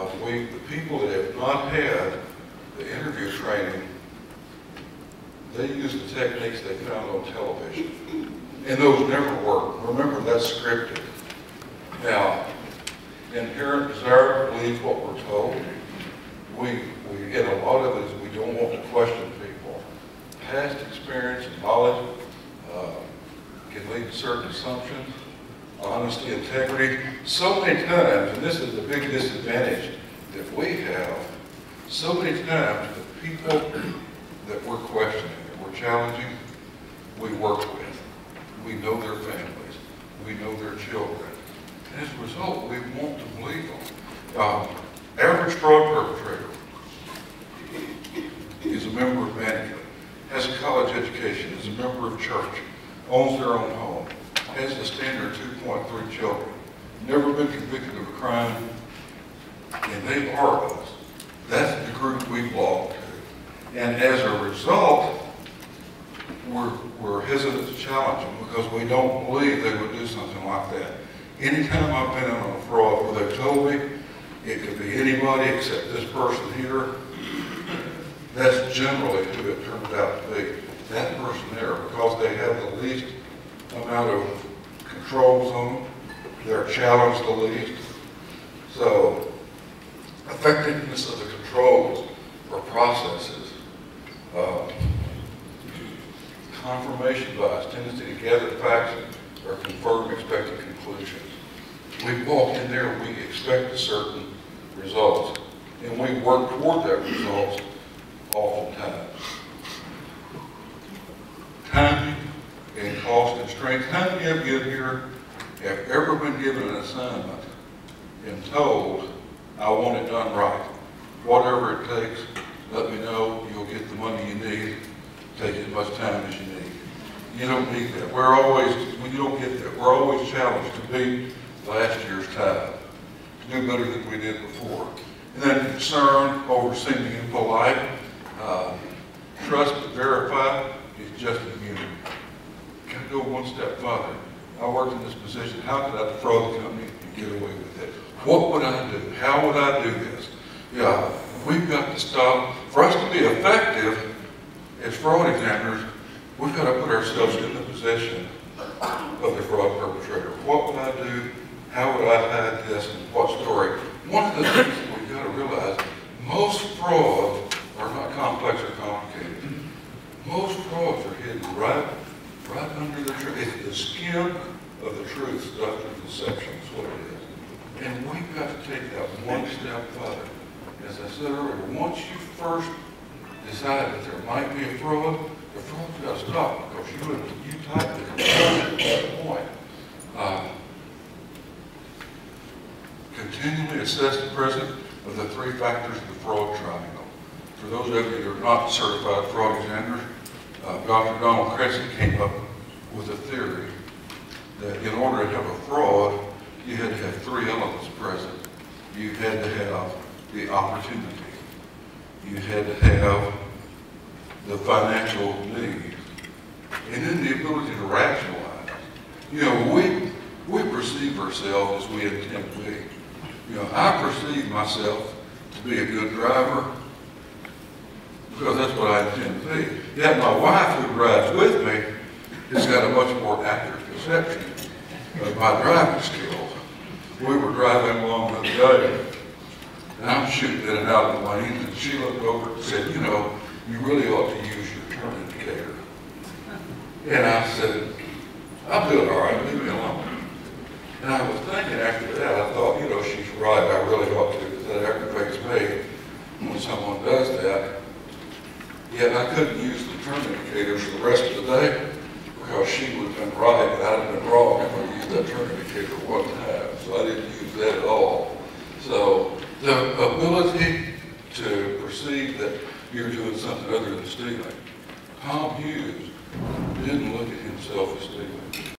The people that have not had the interview training, they use the techniques they found on television. And those never work. Remember, that's scripted. Now, inherent desire to believe what we're told. And a lot of it is we don't want to question people. Past experience and knowledge can lead to certain assumptions. Honesty, integrity. So many times, and this is the big disadvantage that we have, so many times the people that we're questioning, that we're challenging, we work with. We know their families. We know their children. And as a result, we want to believe them. Average fraud perpetrator is a member of management, has a college education, is a member of church, owns their own home, has a standard 2.3 children, never been convicted of a crime, and they are us. That's the group we belong to. And as a result, we're hesitant to challenge them because we don't believe they would do something like that. Anytime I've been in on a fraud where they've told me it could be anybody except this person here, that's generally who it turns out to be. That person there, because they have the least amount of controls on them, they're challenged the least. So, effectiveness of the controls or processes, confirmation bias, tendency to gather facts or confirm expected conclusions. We walk in there, we expect a certain results, and we work toward that results oftentimes. Timing and cost and strength. How many of you here have ever been given an assignment and told, I want it done right? Whatever it takes, let me know, you'll get the money you need, take as much time as you need. You don't need that. When you don't get that, we're always challenged to beat last year's time, to do better than we did before. And then concern over seeming impolite, trust but verify is just immunity. Can I go one step further? I worked in this position. How could I defraud the company and get away with it? What would I do? How would I do this? Yeah, we've got to stop. For us to be effective as fraud examiners, we've got to put ourselves in the position of the fraud perpetrator. What would I do? How would I hide this? And what story? One of the things that we've got to realize, most frauds are not complex or complicated. Most frauds are hidden right under the truth. It's the skin of the truth stuffed in deception is what it is. And we've got to take that one step further. As I said earlier, once you first decide that there might be a fraud, the fraud's got to stop because you type the component at that point. Continually assess the presence of the three factors of the fraud triangle. For those of you that are not certified fraud examiners, Dr. Donald Crescent came up with a theory that in order to have a fraud, you had to have three elements present. You had to have the opportunity. You had to have the financial need. And then the ability to rationalize. You know, we perceive ourselves as we intend to be. You know, I perceive myself to be a good driver because that's what I intend to be. Yet my wife, who drives with me, has got a much more accurate perception of my driving skills. We were driving along the other day, and I'm shooting in and out of the lane, and she looked over and said, you know, you really ought to use your turn indicator. And I said, I'm doing all right, leave me alone. And I was thinking after that, I thought, you know, she's right, I really ought to, because that aggravates me when someone does that. Yet I couldn't use the turn indicator for the rest of the day because she would have been right and I'd have been wrong if I used that turn indicator one time. So I didn't use that at all. So the ability to perceive that you're doing something other than stealing. Tom Hughes didn't look at himself as stealing.